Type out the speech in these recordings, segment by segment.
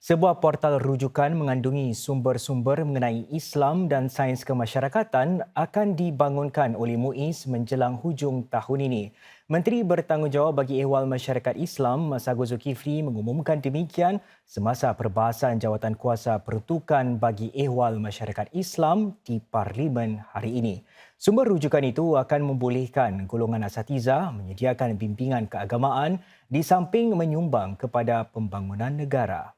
Sebuah portal rujukan mengandungi sumber-sumber mengenai Islam dan sains kemasyarakatan akan dibangunkan oleh MUIS menjelang hujung tahun ini. Menteri Bertanggungjawab bagi Ehwal Masyarakat Islam, Masagos Zulkifli mengumumkan demikian semasa perbahasan Jawatankuasa Peruntukan bagi Ehwal Masyarakat Islam di Parlimen hari ini. Sumber rujukan itu akan membolehkan golongan asatiza menyediakan bimbingan keagamaan di samping menyumbang kepada pembangunan negara.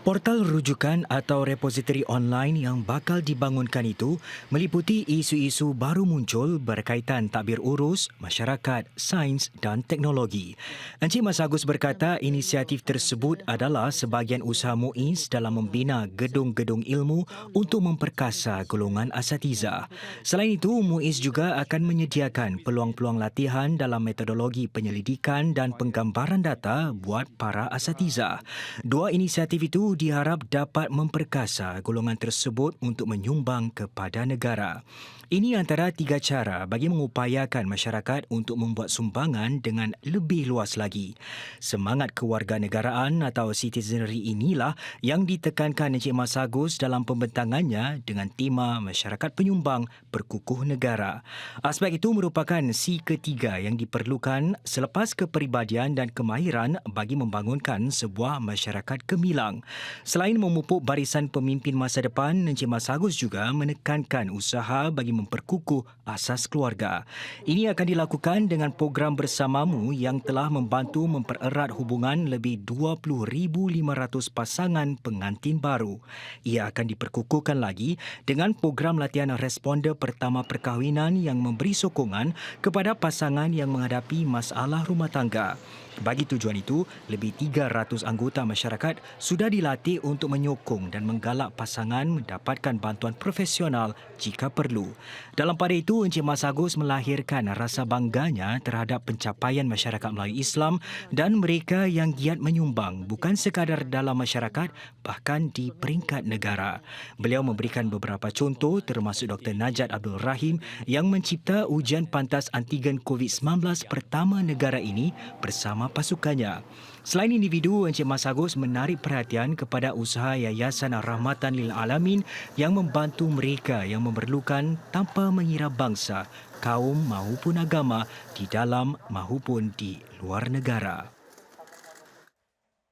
Portal rujukan atau repositori online yang bakal dibangunkan itu meliputi isu-isu baru muncul berkaitan tadbir urus, masyarakat, sains dan teknologi. Encik Mas Agus berkata inisiatif tersebut adalah sebahagian usaha MUIS dalam membina gedung-gedung ilmu untuk memperkasa golongan asatiza. Selain itu, MUIS juga akan menyediakan peluang-peluang latihan dalam metodologi penyelidikan dan penggambaran data buat para asatiza. Dua inisiatif itu diharap dapat memperkasa golongan tersebut untuk menyumbang kepada negara. Ini antara tiga cara bagi mengupayakan masyarakat untuk membuat sumbangan dengan lebih luas lagi. Semangat kewarganegaraan atau citizenry inilah yang ditekankan Encik Mas Agus dalam pembentangannya dengan tema Masyarakat Penyumbang Perkukuh Negara. Aspek itu merupakan C ketiga yang diperlukan selepas kepribadian dan kemahiran bagi membangunkan sebuah masyarakat gemilang. Selain memupuk barisan pemimpin masa depan, Encik Mas Agus juga menekankan usaha bagi memperkukuh asas keluarga. Ini akan dilakukan dengan program bersamamu yang telah membantu mempererat hubungan lebih 20,500 pasangan pengantin baru. Ia akan diperkukuhkan lagi dengan program latihan responder pertama perkahwinan yang memberi sokongan kepada pasangan yang menghadapi masalah rumah tangga. Bagi tujuan itu, lebih 300 anggota masyarakat sudah dilatih untuk menyokong dan menggalak pasangan mendapatkan bantuan profesional jika perlu. Dalam pada itu, Encik Mas Agus melahirkan rasa bangganya terhadap pencapaian masyarakat Melayu Islam dan mereka yang giat menyumbang bukan sekadar dalam masyarakat, bahkan di peringkat negara. Beliau memberikan beberapa contoh termasuk Dr. Najat Abdul Rahim yang mencipta ujian pantas antigen COVID-19 pertama negara ini bersama pasukannya. Selain individu, Encik Mas Agus menarik perhatian kepada usaha Yayasan Rahmatan Lil Alamin yang membantu mereka yang memerlukan tanpa mengira bangsa, kaum maupun agama di dalam maupun di luar negara.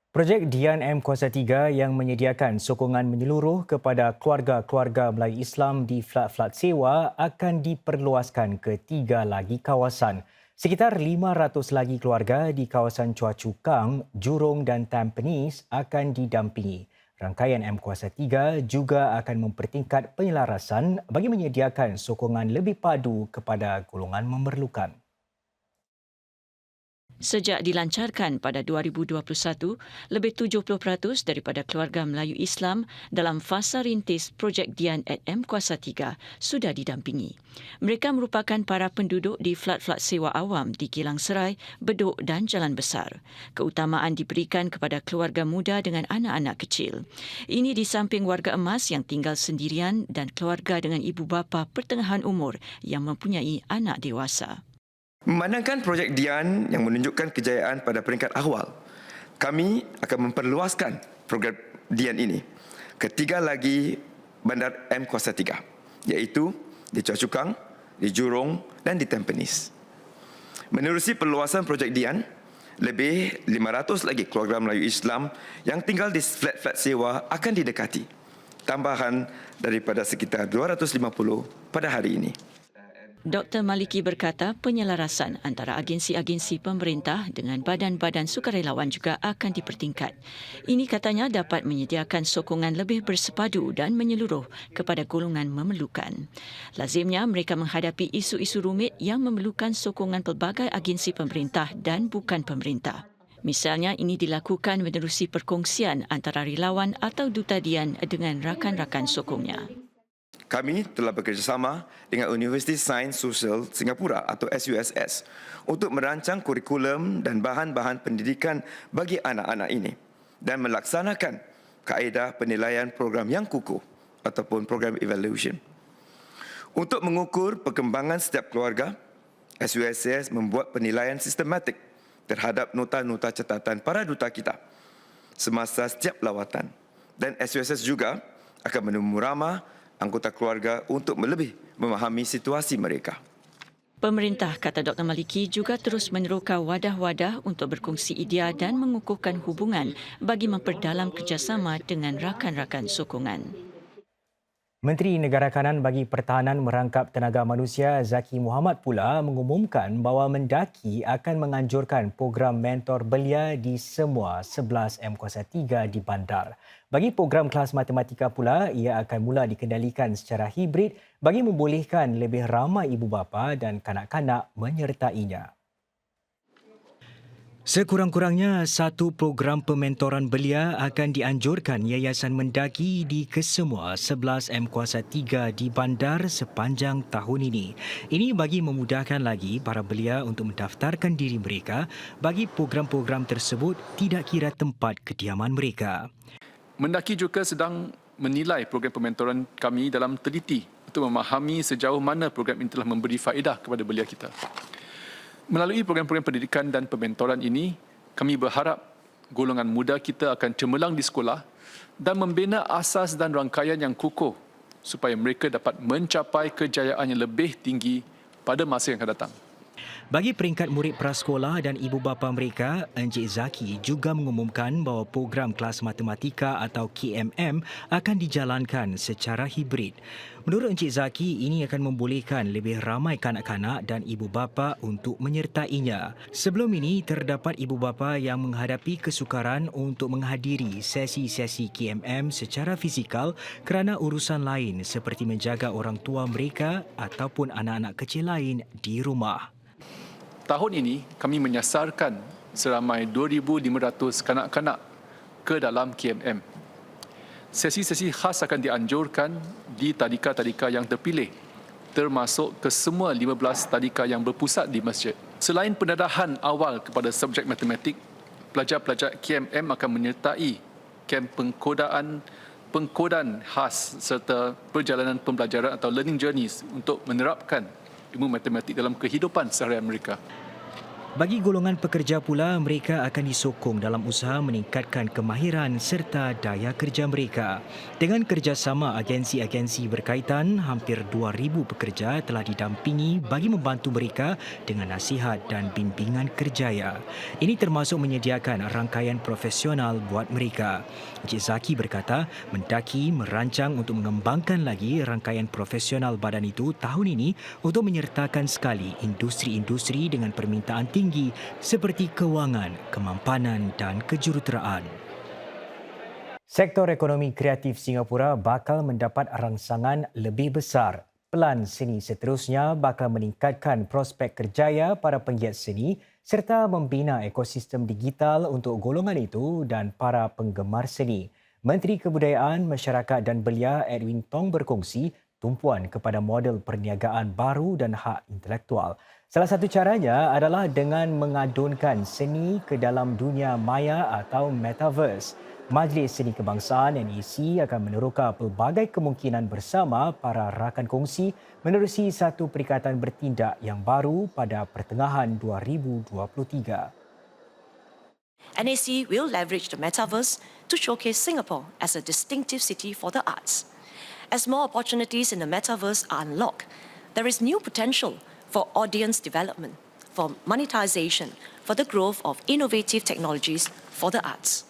Projek Dian M Kuasa 3 yang menyediakan sokongan menyeluruh kepada keluarga-keluarga Melayu Islam di flat-flat sewa akan diperluaskan ke 3 lagi kawasan. Sekitar 500 lagi keluarga di kawasan Chua Chu Kang, Jurong dan Tampines akan didampingi. Rangkaian M Kuasa 3 juga akan mempertingkat penyelarasan bagi menyediakan sokongan lebih padu kepada golongan memerlukan. Sejak dilancarkan pada 2021, lebih 70% daripada keluarga Melayu Islam dalam fasa rintis Projek Dian at M Kuasa 3 sudah didampingi. Mereka merupakan para penduduk di flat-flat sewa awam di Kilang Serai, Bedok dan Jalan Besar. Keutamaan diberikan kepada keluarga muda dengan anak-anak kecil. Ini di samping warga emas yang tinggal sendirian dan keluarga dengan ibu bapa pertengahan umur yang mempunyai anak dewasa. Memandangkan projek Dian yang menunjukkan kejayaan pada peringkat awal, kami akan memperluaskan program Dian ini ke 3 lagi bandar M Kuasa 3, iaitu di Chua Chu Kang, di Jurong dan di Tampines. Menerusi perluasan projek Dian, lebih 500 lagi keluarga Melayu Islam yang tinggal di flat-flat sewa akan didekati, tambahan daripada sekitar 250 pada hari ini. Dr. Maliki berkata penyelarasan antara agensi-agensi pemerintah dengan badan-badan sukarelawan juga akan dipertingkat. Ini katanya dapat menyediakan sokongan lebih bersepadu dan menyeluruh kepada golongan memerlukan. Lazimnya mereka menghadapi isu-isu rumit yang memerlukan sokongan pelbagai agensi pemerintah dan bukan pemerintah. Misalnya ini dilakukan menerusi perkongsian antara relawan atau duta Dian dengan rakan-rakan sokongnya. Kami telah bekerjasama dengan Universiti Sains Sosial Singapura atau SUSS untuk merancang kurikulum dan bahan-bahan pendidikan bagi anak-anak ini dan melaksanakan kaedah penilaian program yang kukuh ataupun program evaluation. Untuk mengukur perkembangan setiap keluarga, SUSS membuat penilaian sistematik terhadap nota-nota catatan para duta kita semasa setiap lawatan. Dan SUSS juga akan menemu ramah anggota keluarga untuk lebih memahami situasi mereka. Pemerintah, kata Dr. Maliki, juga terus meneroka wadah-wadah untuk berkongsi idea dan mengukuhkan hubungan bagi memperdalam kerjasama dengan rakan-rakan sokongan. Menteri Negara Kanan bagi Pertahanan Merangkap Tenaga Manusia Zaki Muhammad pula mengumumkan bahawa Mendaki akan menganjurkan program mentor belia di semua 11 M3 di bandar. Bagi program kelas matematika pula, ia akan mula dikendalikan secara hibrid bagi membolehkan lebih ramai ibu bapa dan kanak-kanak menyertainya. Sekurang-kurangnya satu program pementoran belia akan dianjurkan Yayasan Mendaki di kesemua 11 M3 di bandar sepanjang tahun ini. Ini bagi memudahkan lagi para belia untuk mendaftarkan diri mereka bagi program-program tersebut tidak kira tempat kediaman mereka. Mendaki juga sedang menilai program pementoran kami dalam teliti untuk memahami sejauh mana program ini telah memberi faedah kepada belia kita. Melalui program-program pendidikan dan pementoran ini, kami berharap golongan muda kita akan cemerlang di sekolah dan membina asas dan rangkaian yang kukuh supaya mereka dapat mencapai kejayaan yang lebih tinggi pada masa yang akan datang. Bagi peringkat murid prasekolah dan ibu bapa mereka, Encik Zaki juga mengumumkan bahawa program kelas matematika atau KMM akan dijalankan secara hibrid. Menurut Encik Zaki, ini akan membolehkan lebih ramai kanak-kanak dan ibu bapa untuk menyertainya. Sebelum ini, terdapat ibu bapa yang menghadapi kesukaran untuk menghadiri sesi-sesi KMM secara fizikal kerana urusan lain seperti menjaga orang tua mereka ataupun anak-anak kecil lain di rumah. Tahun ini, kami menyasarkan seramai 2,500 kanak-kanak ke dalam KMM. Sesi-sesi khas akan dianjurkan di tadika-tadika yang terpilih, termasuk ke semua 15 tadika yang berpusat di masjid. Selain pendedahan awal kepada subjek matematik, pelajar-pelajar KMM akan menyertai kem pengkodan khas serta perjalanan pembelajaran atau learning journeys untuk menerapkan ilmu matematik dalam kehidupan seharian mereka. Bagi golongan pekerja pula, mereka akan disokong dalam usaha meningkatkan kemahiran serta daya kerja mereka. Dengan kerjasama agensi-agensi berkaitan, hampir 2,000 pekerja telah didampingi bagi membantu mereka dengan nasihat dan bimbingan kerjaya. Ini termasuk menyediakan rangkaian profesional buat mereka. Encik Zaki berkata, Mendaki merancang untuk mengembangkan lagi rangkaian profesional badan itu tahun ini untuk menyertakan sekali industri-industri dengan permintaan tinggi seperti kewangan, kemampanan dan kejuruteraan. Sektor ekonomi kreatif Singapura bakal mendapat rangsangan lebih besar. Pelan seni seterusnya bakal meningkatkan prospek kerjaya para penggiat seni serta membina ekosistem digital untuk golongan itu dan para penggemar seni. Menteri Kebudayaan, Masyarakat dan Belia Edwin Tong berkongsi tumpuan kepada model perniagaan baru dan hak intelektual. Salah satu caranya adalah dengan mengadunkan seni ke dalam dunia maya atau metaverse. Majlis Seni Kebangsaan NEC akan meneroka pelbagai kemungkinan bersama para rakan kongsi menerusi satu perikatan bertindak yang baru pada pertengahan 2023. NAC will leverage the metaverse to showcase Singapore as a distinctive city for the arts. As more opportunities in the metaverse are unlocked, there is new potential for audience development, for monetization, for the growth of innovative technologies for the arts.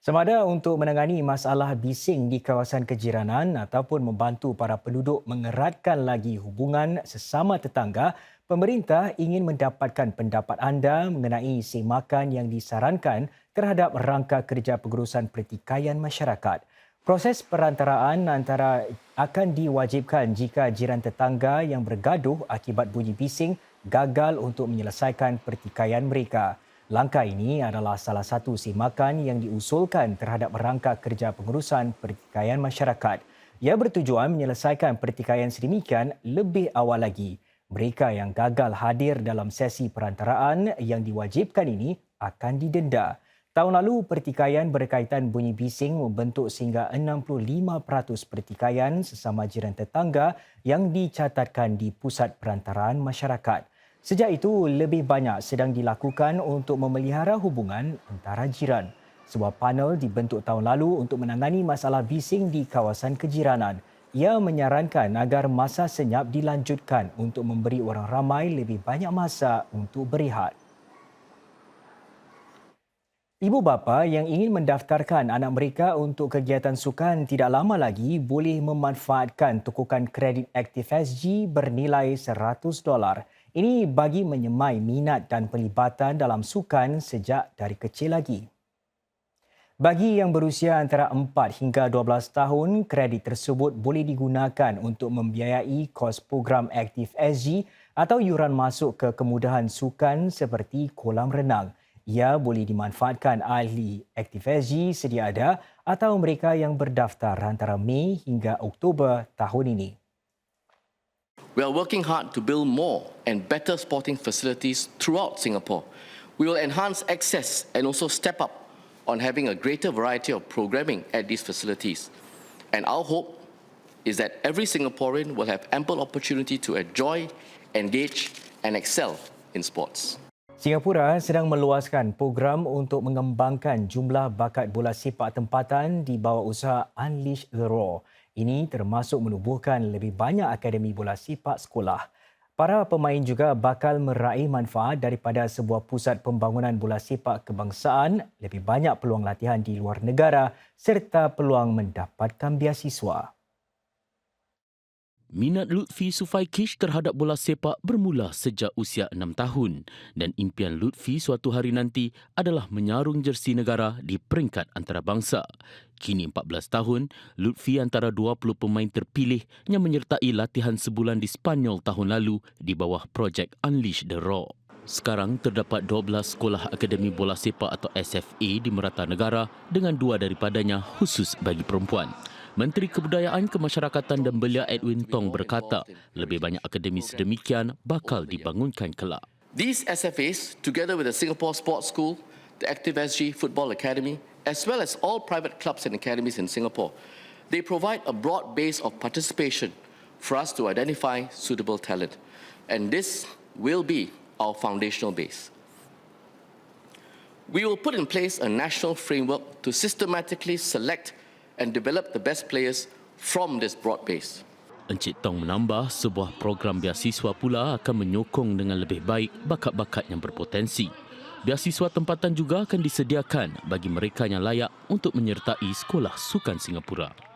Sama ada untuk menangani masalah bising di kawasan kejiranan ataupun membantu para penduduk mengeratkan lagi hubungan sesama tetangga, pemerintah ingin mendapatkan pendapat anda mengenai semakan yang disarankan terhadap rangka kerja pengurusan pertikaian masyarakat. Proses perantaraan antara akan diwajibkan jika jiran tetangga yang bergaduh akibat bunyi bising gagal untuk menyelesaikan pertikaian mereka. Langkah ini adalah salah satu semakan yang diusulkan terhadap rangka kerja pengurusan pertikaian masyarakat. Ia bertujuan menyelesaikan pertikaian sedemikian lebih awal lagi. Mereka yang gagal hadir dalam sesi perantaraan yang diwajibkan ini akan didenda. Tahun lalu, pertikaian berkaitan bunyi bising membentuk sehingga 65% pertikaian sesama jiran tetangga yang dicatatkan di pusat perantaraan masyarakat. Sejak itu, lebih banyak sedang dilakukan untuk memelihara hubungan antara jiran. Sebuah panel dibentuk tahun lalu untuk menangani masalah bising di kawasan kejiranan. Ia menyarankan agar masa senyap dilanjutkan untuk memberi orang ramai lebih banyak masa untuk berehat. Ibu bapa yang ingin mendaftarkan anak mereka untuk kegiatan sukan tidak lama lagi boleh memanfaatkan tukukan kredit ActiveSG bernilai $100. Ini bagi menyemai minat dan pelibatan dalam sukan sejak dari kecil lagi. Bagi yang berusia antara 4 hingga 12 tahun, kredit tersebut boleh digunakan untuk membiayai kos program ActiveSG atau yuran masuk ke kemudahan sukan seperti kolam renang. Ia boleh dimanfaatkan ahli ActiveSG sedia ada atau mereka yang berdaftar antara Mei hingga Oktober tahun ini. We are working hard to build more and better sporting facilities throughout Singapore. We will enhance access and also step up on having a greater variety of programming at these facilities. And our hope is that every Singaporean will have ample opportunity to enjoy, engage and excel in sports. Singapura sedang meluaskan program untuk mengembangkan jumlah bakat bola sepak tempatan di bawah usaha Unleash the Raw. Ini termasuk menubuhkan lebih banyak akademi bola sepak sekolah. Para pemain juga bakal meraih manfaat daripada sebuah pusat pembangunan bola sepak kebangsaan, lebih banyak peluang latihan di luar negara serta peluang mendapatkan beasiswa. Minat Lutfi Sufaikish terhadap bola sepak bermula sejak usia 6 tahun dan impian Lutfi suatu hari nanti adalah menyarung jersey negara di peringkat antarabangsa. Kini 14 tahun, Lutfi antara 20 pemain terpilih yang menyertai latihan sebulan di Spanyol tahun lalu di bawah projek Unleash the Raw. Sekarang terdapat 12 sekolah akademi bola sepak atau SFA di merata negara dengan 2 daripadanya khusus bagi perempuan. Menteri Kebudayaan, Kemasyarakatan dan Belia Edwin Tong berkata, lebih banyak akademi sedemikian bakal dibangunkan kelak. These SFAs, together with the Singapore Sports School, the ActiveSG Football Academy, as well as all private clubs and academies in Singapore, they provide a broad base of participation for us to identify suitable talent. And this will be our foundational base. We will put in place a national framework to systematically select and develop the best players from this broad base. Encik Tong menambah, sebuah program beasiswa pula akan menyokong dengan lebih baik bakat-bakat yang berpotensi. Beasiswa tempatan juga akan disediakan bagi mereka yang layak untuk menyertai sekolah sukan Singapura.